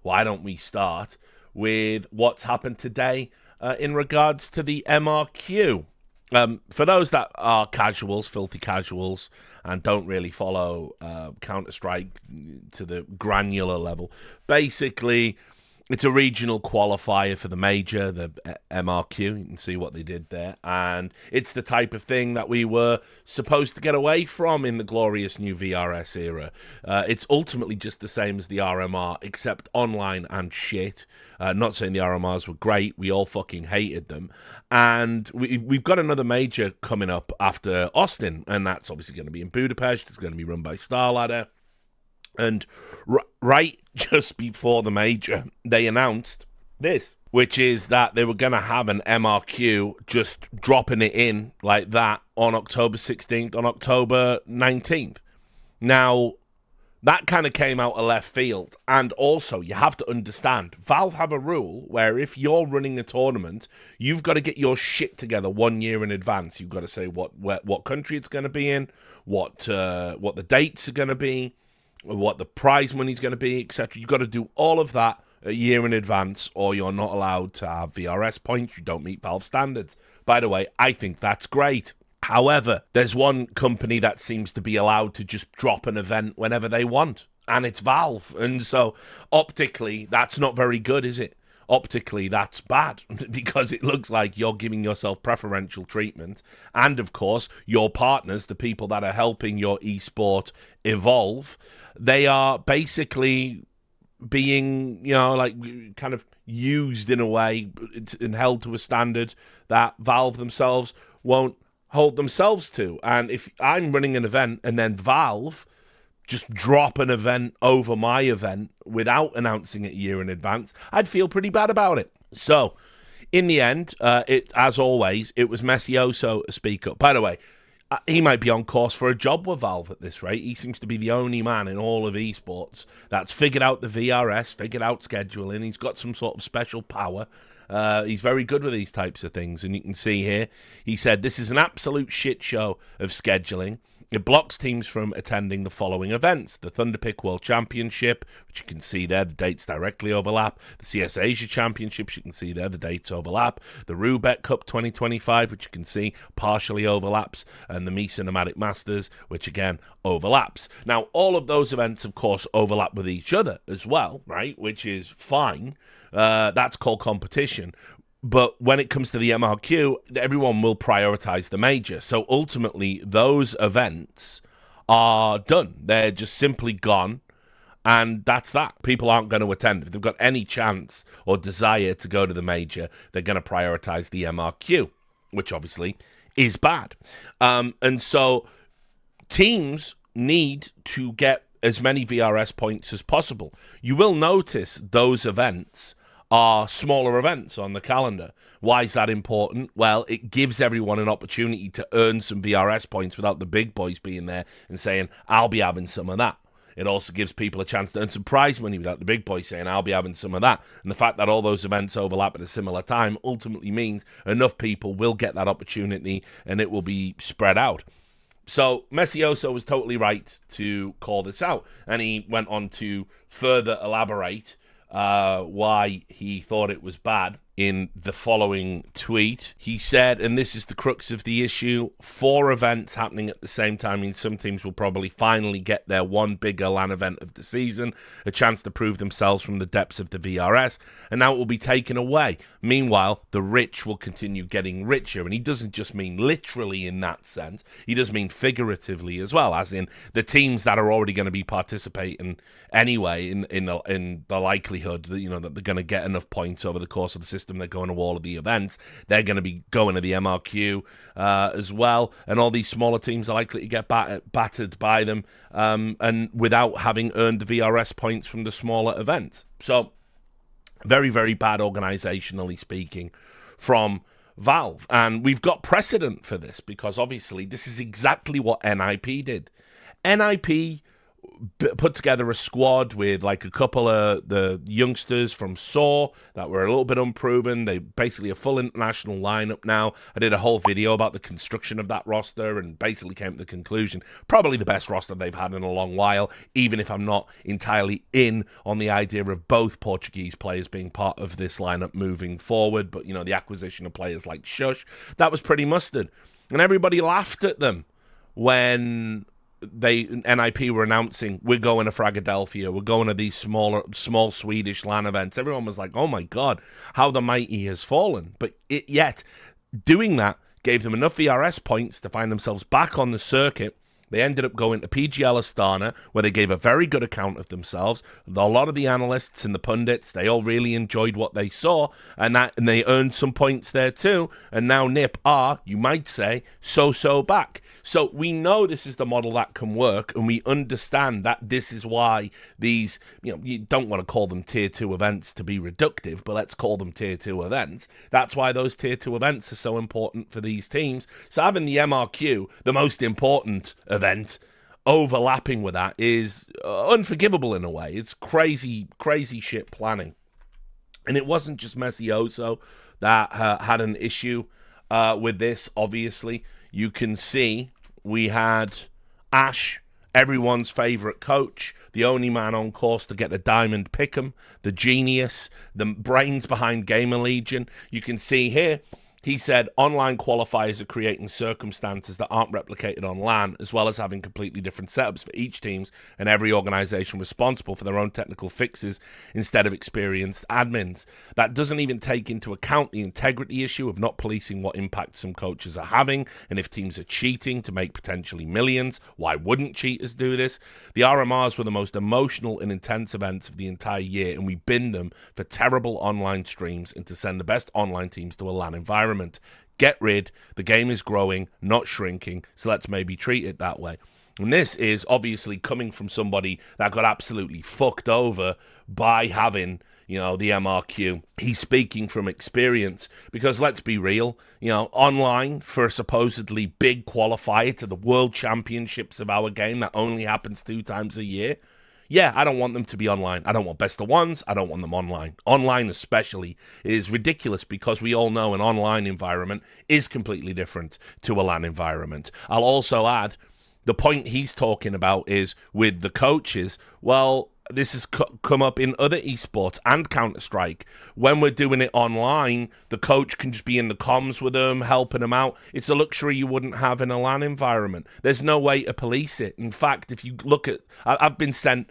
why don't we start with what's happened today in regards to the MRQ? For those that are casuals, filthy casuals, and don't really follow Counter-Strike to the granular level, basically, it's a regional qualifier for the major, the MRQ. You can see what they did there. And it's the type of thing that we were supposed to get away from in the glorious new VRS era. It's ultimately just the same as the RMR, except online and shit. Not saying the RMRs were great. We all fucking hated them. And we've got another major coming up after Austin. And that's obviously going to be in Budapest. It's going to be run by StarLadder. And right just before the major, they announced this, which is that they were going to have an MRQ just dropping it in like that on October 16th, on October 19th. Now, that kind of came out of left field. And also, you have to understand, Valve have a rule where if you're running a tournament, you've got to get your shit together 1 year in advance. You've got to say what country it's going to be in, what the dates are going to be, what the prize money's going to be, etc. You've got to do all of that a year in advance, or you're not allowed to have VRS points. You don't meet Valve standards. By the way, I think that's great. However, there's one company that seems to be allowed to just drop an event whenever they want, and it's Valve. And so, optically, that's not very good, is it? Optically, that's bad because it looks like you're giving yourself preferential treatment. And, of course, your partners, the people that are helping your esport evolve, they are basically being, kind of used in a way and held to a standard that Valve themselves won't hold themselves to. And if I'm running an event and then Valve just drop an event over my event without announcing it a year in advance, I'd feel pretty bad about it. So, in the end, as always, it was Messioso to speak up. By the way, he might be on course for a job with Valve at this rate. He seems to be the only man in all of esports that's figured out the VRS, figured out scheduling. He's got some sort of special power. He's very good with these types of things. And you can see here, he said, this is an absolute shit show of scheduling. It blocks teams from attending the following events: the Thunderpick World Championship, which you can see there, the dates directly overlap. The CS Asia Championships, you can see there, the dates overlap. The Rubek Cup 2025, which you can see partially overlaps. And the Me Cinematic Masters, which again overlaps. Now, all of those events, of course, overlap with each other as well, right? Which is fine. That's called competition. But when it comes to the MRQ, everyone will prioritize the major. So ultimately, those events are done. They're just simply gone. And that's that. People aren't going to attend. If they've got any chance or desire to go to the major, they're going to prioritize the MRQ, which obviously is bad. And so teams need to get as many VRS points as possible. You will notice those events are smaller events on the calendar. Why is that important? Well, it gives everyone an opportunity to earn some VRS points without the big boys being there and saying, I'll be having some of that. It also gives people a chance to earn some prize money without the big boys saying, I'll be having some of that. And the fact that all those events overlap at a similar time ultimately means enough people will get that opportunity and it will be spread out. So Messioso was totally right to call this out. And he went on to further elaborate why he thought it was bad in the following tweet. He said, and this is the crux of the issue, 4 events happening at the same time means some teams will probably finally get their one bigger LAN event of the season, a chance to prove themselves from the depths of the VRS, and now it will be taken away. Meanwhile, the rich will continue getting richer, and he doesn't just mean literally in that sense, he does mean figuratively as well, as in the teams that are already going to be participating anyway in the likelihood that, that they're going to get enough points over the course of the system. They're going to all of the events. They're going to be going to the MRQ as well. And all these smaller teams are likely to get battered by them and without having earned the VRS points from the smaller events. So, very, very bad organizationally speaking from Valve. And we've got precedent for this because obviously this is exactly what NIP did. NIP put together a squad with like a couple of the youngsters from SAW that were a little bit unproven. They basically a full international lineup now. I did a whole video about the construction of that roster and basically came to the conclusion probably the best roster they've had in a long while, even if I'm not entirely in on the idea of both Portuguese players being part of this lineup moving forward. But, you know, the acquisition of players like Shush, that was pretty mustard. And everybody laughed at them when NIP were announcing we're going to Philadelphia, we're going to these small Swedish LAN events. Everyone was like, oh my god, how the mighty has fallen. But yet doing that gave them enough VRS points to find themselves back on the circuit. They ended up going to PGL Astana, where they gave a very good account of themselves. A lot of the analysts and the pundits, they all really enjoyed what they saw, and they earned some points there too. And now NIP are, you might say, so back. So we know this is the model that can work, and we understand that this is why these, you don't want to call them tier 2 events to be reductive, but let's call them tier 2 events. That's why those tier 2 events are so important for these teams. So having the MRQ, the most important event, overlapping with that is unforgivable in a way. It's crazy shit planning. And it wasn't just Messioso that had an issue with this, obviously. You can see we had Ash, everyone's favourite coach, the only man on course to get a diamond pick'em, the genius, the brains behind Gamer Legion. You can see here, he said online qualifiers are creating circumstances that aren't replicated on LAN, as well as having completely different setups for each teams and every organization responsible for their own technical fixes instead of experienced admins. That doesn't even take into account the integrity issue of not policing what impact some coaches are having, and if teams are cheating to make potentially millions, why wouldn't cheaters do this? The RMRs were the most emotional and intense events of the entire year, and we binned them for terrible online streams and to send the best online teams to a LAN environment. Get rid. The game is growing, not shrinking, so let's maybe treat it that way. And this is obviously coming from somebody that got absolutely fucked over by having, the MRQ. He's speaking from experience because let's be real, online for a supposedly big qualifier to the World Championships of our game that only happens 2 times a year. Yeah, I don't want them to be online. I don't want best of ones. I don't want them online. Online especially is ridiculous because we all know an online environment is completely different to a LAN environment. I'll also add, the point he's talking about is with the coaches, well, this has come up in other esports and Counter-Strike. When we're doing it online, the coach can just be in the comms with them, helping them out. It's a luxury you wouldn't have in a LAN environment. There's no way to police it. In fact, if you look at... I've been sent,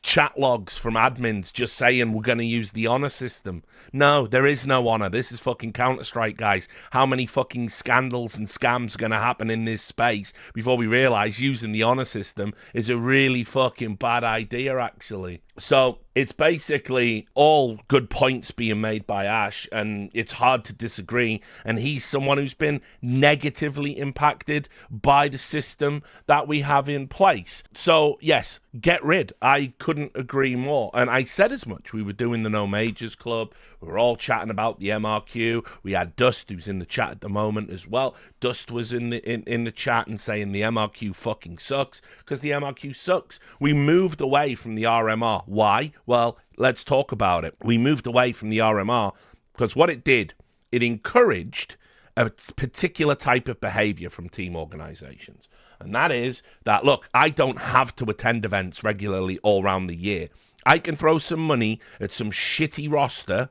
chat logs from admins just saying we're going to use the honor system. No, there is no honor. This is fucking Counter-Strike, guys. How many fucking scandals and scams are going to happen in this space before we realize using the honor system is a really fucking bad idea, actually? So it's basically all good points being made by Ash, and it's hard to disagree. And he's someone who's been negatively impacted by the system that we have in place. So yes, get rid. I couldn't agree more. And I said as much. We were doing the No Majors Club. We were all chatting about the MRQ. We had Dust, who's in the chat at the moment as well. Dust was in the chat and saying the MRQ fucking sucks, because the MRQ sucks. We moved away from the RMR. Why? Well, let's talk about it. We moved away from the RMR because what it did, it encouraged a particular type of behavior from team organizations. And that is that, look, I don't have to attend events regularly all around the year. I can throw some money at some shitty roster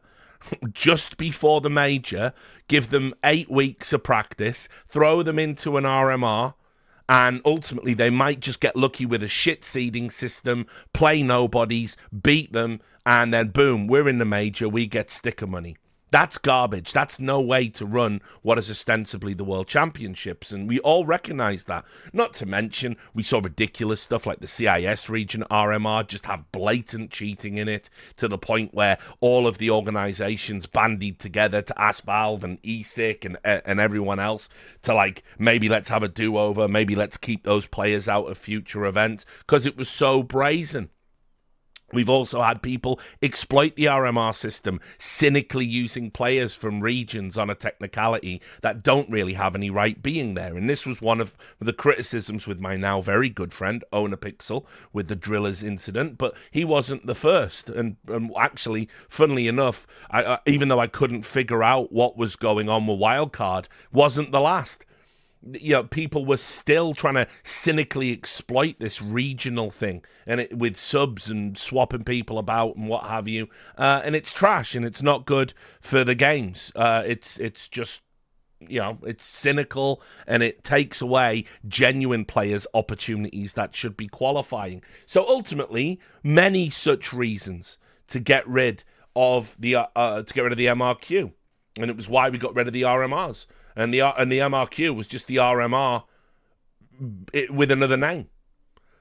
just before the major, give them 8 weeks of practice, throw them into an RMR, and ultimately they might just get lucky with a shit seeding system, play nobodies, beat them, and then boom, we're in the major, we get sticker money. That's garbage. That's no way to run what is ostensibly the World Championships, and we all recognize that. Not to mention, we saw ridiculous stuff like the CIS region RMR just have blatant cheating in it, to the point where all of the organizations bandied together to ask Valve and ESIC and everyone else to, maybe let's have a do-over, maybe let's keep those players out of future events, because it was so brazen. We've also had people exploit the RMR system, cynically using players from regions on a technicality that don't really have any right being there. And this was one of the criticisms with my now very good friend, Owner Pixel, with the Drillers incident. But he wasn't the first. And actually, funnily enough, even though I couldn't figure out what was going on with Wildcard, wasn't the last. People were still trying to cynically exploit this regional thing, and with subs and swapping people about and what have you. And it's trash, and it's not good for the games. It's just, it's cynical, and it takes away genuine players' opportunities that should be qualifying. So ultimately, many such reasons to get rid of the MRQ, and it was why we got rid of the RMRs. And the MRQ was just the RMR with another name.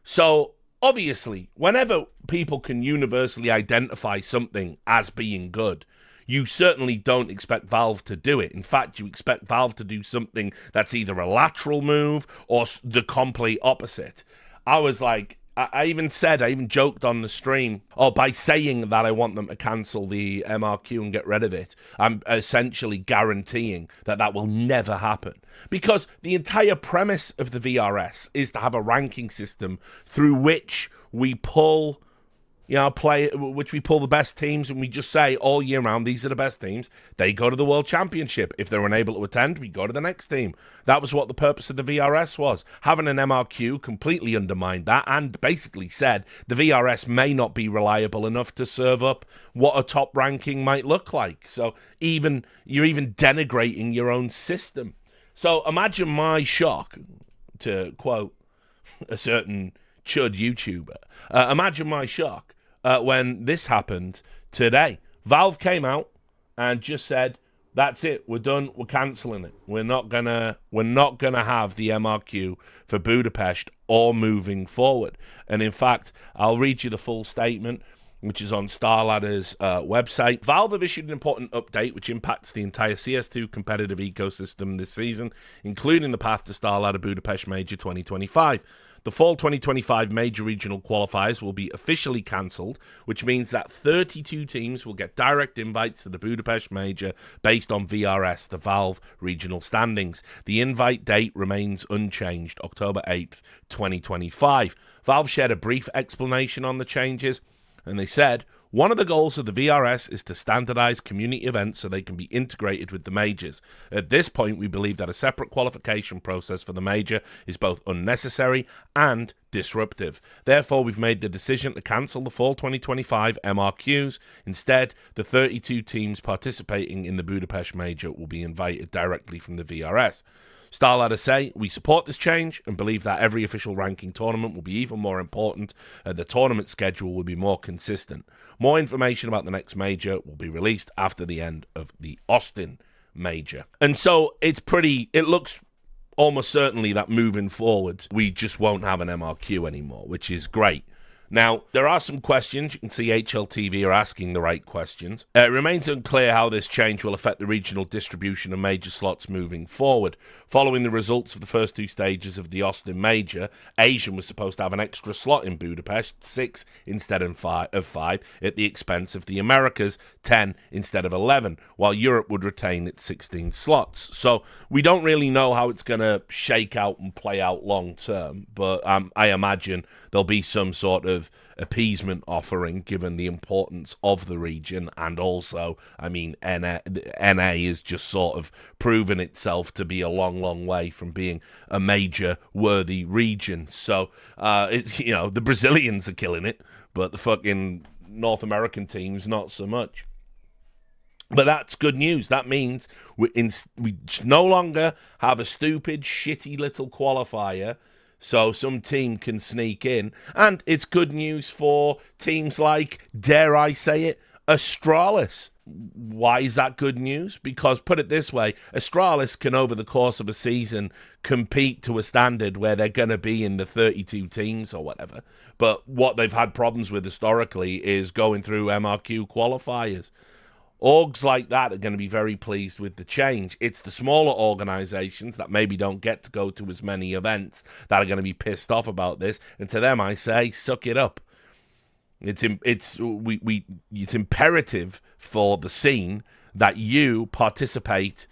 So, obviously, whenever people can universally identify something as being good, you certainly don't expect Valve to do it. In fact, you expect Valve to do something that's either a lateral move or the complete opposite. I was like, I even joked on the stream, by saying that I want them to cancel the MRQ and get rid of it, I'm essentially guaranteeing that will never happen. Because the entire premise of the VRS is to have a ranking system through which we pull the best teams, and we just say all year round, these are the best teams. They go to the World Championship. If they're unable to attend, we go to the next team. That was what the purpose of the VRS was. Having an MRQ completely undermined that and basically said the VRS may not be reliable enough to serve up what a top ranking might look like. So you're even denigrating your own system. So imagine my shock, to quote a certain chud YouTuber, imagine my shock when this happened today. Valve came out and just said, "That's it. We're done. We're cancelling it. We're not gonna have the MRQ for Budapest or moving forward." And in fact, I'll read you the full statement, which is on StarLadder's website. Valve have issued an important update which impacts the entire CS2 competitive ecosystem this season, including the path to StarLadder Budapest Major 2025. The fall 2025 major regional qualifiers will be officially cancelled, which means that 32 teams will get direct invites to the Budapest Major based on VRS, the Valve regional standings. The invite date remains unchanged, October 8th, 2025. Valve shared a brief explanation on the changes, and they said, "One of the goals of the VRS is to standardize community events so they can be integrated with the majors. At this point, we believe that a separate qualification process for the major is both unnecessary and disruptive. Therefore, we've made the decision to cancel the fall 2025 MRQs. Instead, the 32 teams participating in the Budapest Major will be invited directly from the VRS. StarLadder say, "We support this change and believe that every official ranking tournament will be even more important and the tournament schedule will be more consistent. More information about the next major will be released after the end of the Austin Major." And so it looks almost certainly that moving forward, we just won't have an MRQ anymore, which is great. Now, there are some questions. You can see HLTV are asking the right questions. It remains unclear how this change will affect the regional distribution of major slots moving forward. Following the results of the first two stages of the Austin Major, Asian was supposed to have an extra slot in Budapest, 6 instead of 5, at the expense of the Americas, 10 instead of 11, while Europe would retain its 16 slots. So we don't really know how it's going to shake out and play out long term, but I imagine there'll be some sort of appeasement offering given the importance of the region, and also, I mean, NA is just sort of proven itself to be a long way from being a major worthy region. So, the Brazilians are killing it, but the fucking North American teams not so much. But that's good news. That means we no longer have a stupid, shitty little qualifier so some team can sneak in. And it's good news for teams like, dare I say it, Astralis. Why is that good news? Because, put it this way, Astralis can, over the course of a season, compete to a standard where they're going to be in the 32 teams or whatever. But what they've had problems with historically is going through MRQ qualifiers. Orgs like that are going to be very pleased with the change. It's the smaller organizations that maybe don't get to go to as many events that are going to be pissed off about this. And to them, I say, suck it up. It's imperative for the scene that you participate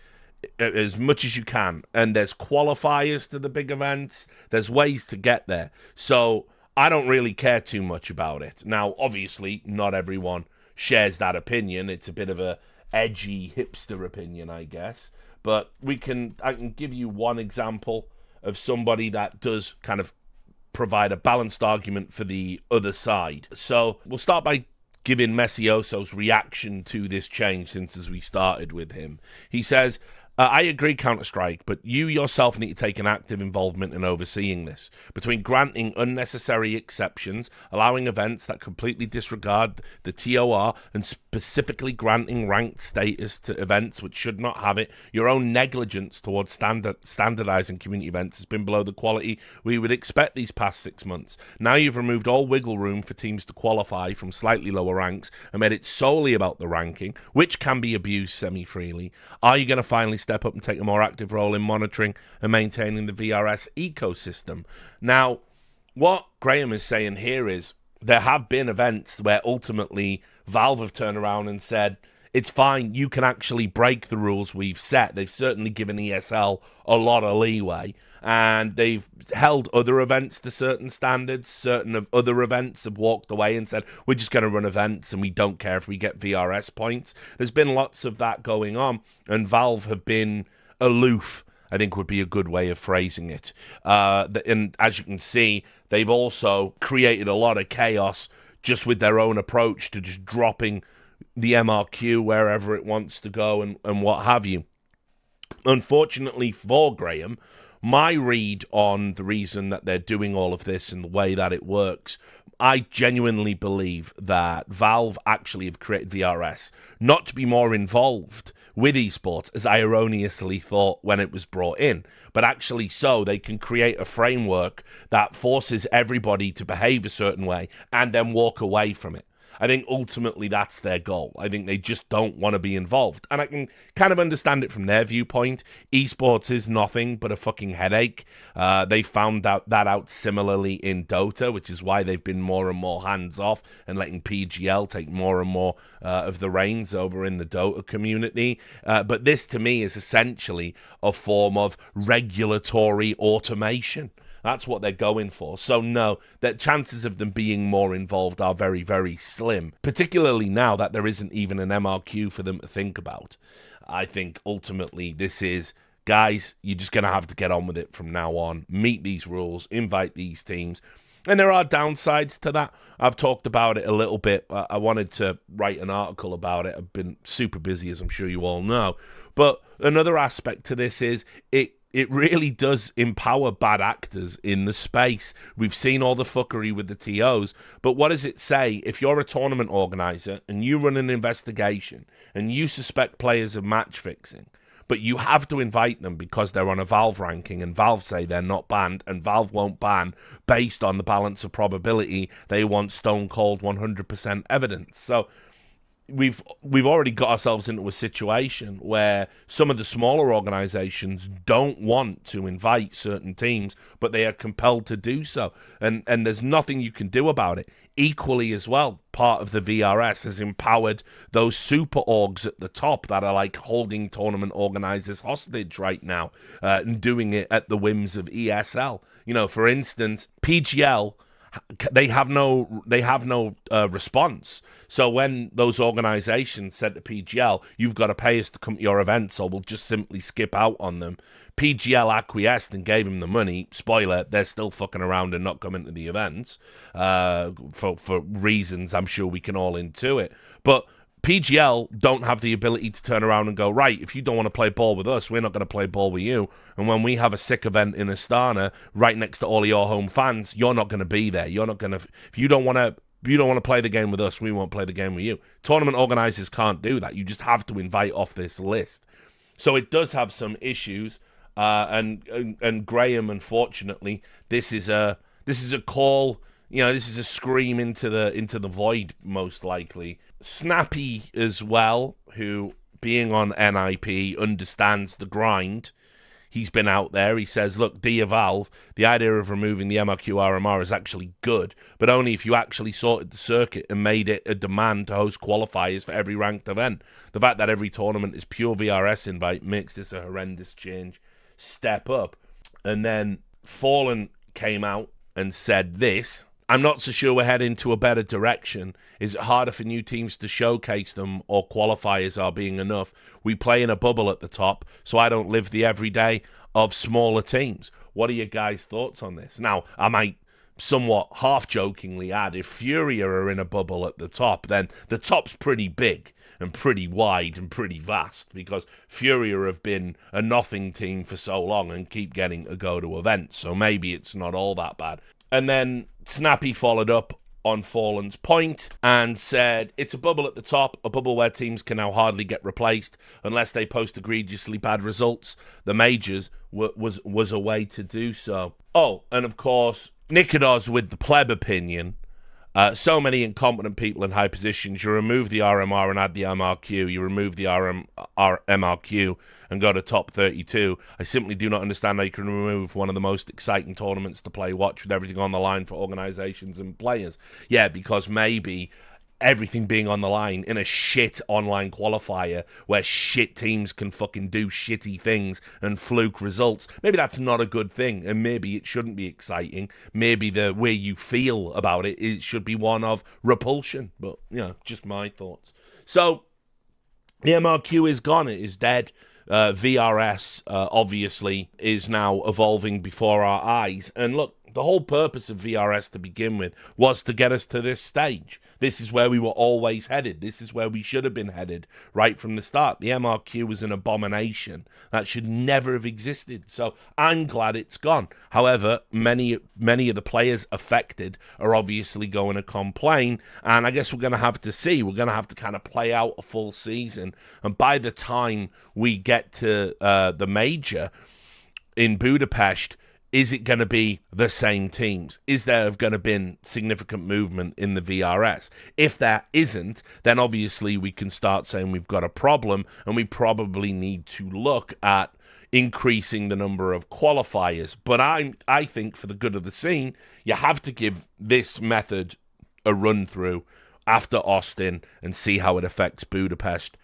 as much as you can. And there's qualifiers to the big events. There's ways to get there. So I don't really care too much about it. Now, obviously, not everyone shares that opinion. It's a bit of a edgy hipster opinion, I guess. But I can give you one example of somebody that does kind of provide a balanced argument for the other side. So we'll start by giving Messioso's reaction to this change since as we started with him. He says, I agree, Counter-Strike, but you yourself need to take an active involvement in overseeing this. Between granting unnecessary exceptions, allowing events that completely disregard the TOR, and specifically granting ranked status to events which should not have it, your own negligence towards standardizing community events has been below the quality we would expect these past 6 months. Now you've removed all wiggle room for teams to qualify from slightly lower ranks and made it solely about the ranking, which can be abused semi-freely. Are you going to finally step up and take a more active role in monitoring and maintaining the VRS ecosystem? Now, what Graham is saying here is there have been events where ultimately Valve have turned around and said, it's fine, you can actually break the rules we've set. They've certainly given ESL a lot of leeway, and they've held other events to certain standards. Certain of other events have walked away and said, we're just going to run events and we don't care if we get VRS points. There's been lots of that going on, and Valve have been aloof, I think would be a good way of phrasing it. And as you can see, they've also created a lot of chaos just with their own approach to just dropping the MRQ wherever it wants to go and what have you. Unfortunately for Graham, my read on the reason that they're doing all of this and the way that it works, I genuinely believe that Valve actually have created VRS not to be more involved with esports, as I erroneously thought when it was brought in, but actually so they can create a framework that forces everybody to behave a certain way and then walk away from it. I think ultimately that's their goal. I think they just don't want to be involved. And I can kind of understand it from their viewpoint. Esports is nothing but a fucking headache. They found that out similarly in Dota, which is why they've been more and more hands-off and letting PGL take more and more of the reins over in the Dota community. But this, to me, is essentially a form of regulatory automation. That's what they're going for. So no, the chances of them being more involved are very, very slim, particularly now that there isn't even an MRQ for them to think about. I think ultimately this is, guys, you're just going to have to get on with it from now on. Meet these rules, invite these teams. And there are downsides to that. I've talked about it a little bit. I wanted to write an article about it. I've been super busy, as I'm sure you all know. But another aspect to this is it really does empower bad actors in the space. We've seen all the fuckery with the TOs, but what does it say? If you're a tournament organizer and you run an investigation and you suspect players of match fixing, but you have to invite them because they're on a Valve ranking and Valve say they're not banned, and Valve won't ban based on the balance of probability, they want stone cold 100% evidence. So we've already got ourselves into a situation where some of the smaller organizations don't want to invite certain teams, but they are compelled to do so. And there's nothing you can do about it. Equally as well, part of the VRS has empowered those super orgs at the top that are like holding tournament organizers hostage right now, and doing it at the whims of ESL. You know, for instance, PGL, they have no response. So when those organizations said to PGL, you've got to pay us to come to your events or we'll just simply skip out on them, PGL acquiesced and gave him the money. Spoiler, they're still fucking around and not coming to the events for reasons I'm sure we can all intuit. But PGL don't have the ability to turn around and go, right, if you don't want to play ball with us, we're not going to play ball with you. And when we have a sick event in Astana right next to all of your home fans, you're not going to be there. You're not going to, if you don't want to play the game with us, we won't play the game with you. Tournament organizers can't do that. You just have to invite off this list. So it does have some issues. And Graham, unfortunately, this is a call. You know, this is a scream into the void, most likely. Snappy as well, who, being on NIP, understands the grind. he's been out there. He says, look, dear Valve, the idea of removing the MRQ RMR is actually good, but only if you actually sorted the circuit and made it a demand to host qualifiers for every ranked event. The fact that every tournament is pure VRS invite makes this a horrendous change. Step up. And then Fallen came out and said this: I'm not so sure we're heading to a better direction. Is it harder for new teams to showcase them, or qualifiers are being enough? We play in a bubble at the top, so I don't live the everyday of smaller teams. What are your guys' thoughts on this? Now, I might somewhat half-jokingly add, if Furia are in a bubble at the top, then the top's pretty big and pretty wide and pretty vast, because Furia have been a nothing team for so long and keep getting a go to events, so maybe it's not all that bad. And then Snappy followed up on Fallen's point and said, it's a bubble at the top, a bubble where teams can now hardly get replaced unless they post egregiously bad results. The majors was a way to do so. Oh, and of course, Nikodos with the pleb opinion. So many incompetent people in high positions. You remove the RMR and add the MRQ. You remove the MRQ and go to top 32. I simply do not understand how you can remove one of the most exciting tournaments to play watch with everything on the line for organizations and players. Yeah, because maybe everything being on the line in a shit online qualifier where shit teams can fucking do shitty things and fluke results, maybe that's not a good thing, and maybe it shouldn't be exciting. Maybe the way you feel about it should be one of repulsion. But, you know, just my thoughts. So the MRQ is gone. It is dead. VRS obviously is now evolving before our eyes. And look, the whole purpose of VRS to begin with was to get us to this stage. This is where we were always headed. This is where we should have been headed right from the start. The MRQ was an abomination that should never have existed. So I'm glad it's gone. However, many of the players affected are obviously going to complain, and I guess we're going to have to see. We're going to have to kind of play out a full season, and by the time we get to the major in Budapest, is it going to be the same teams? Is there going to be significant movement in the VRS? If there isn't, then obviously we can start saying we've got a problem, and we probably need to look at increasing the number of qualifiers. But I think for the good of the scene, you have to give this method a run through after Austin and see how it affects Budapest,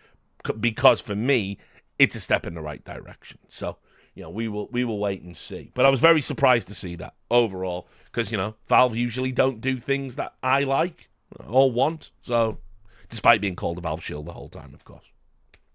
because for me, it's a step in the right direction. So, you know, we will wait and see. But I was very surprised to see that overall, because, you know, Valve usually don't do things that I like or want. So, despite being called a Valve shield the whole time, of course.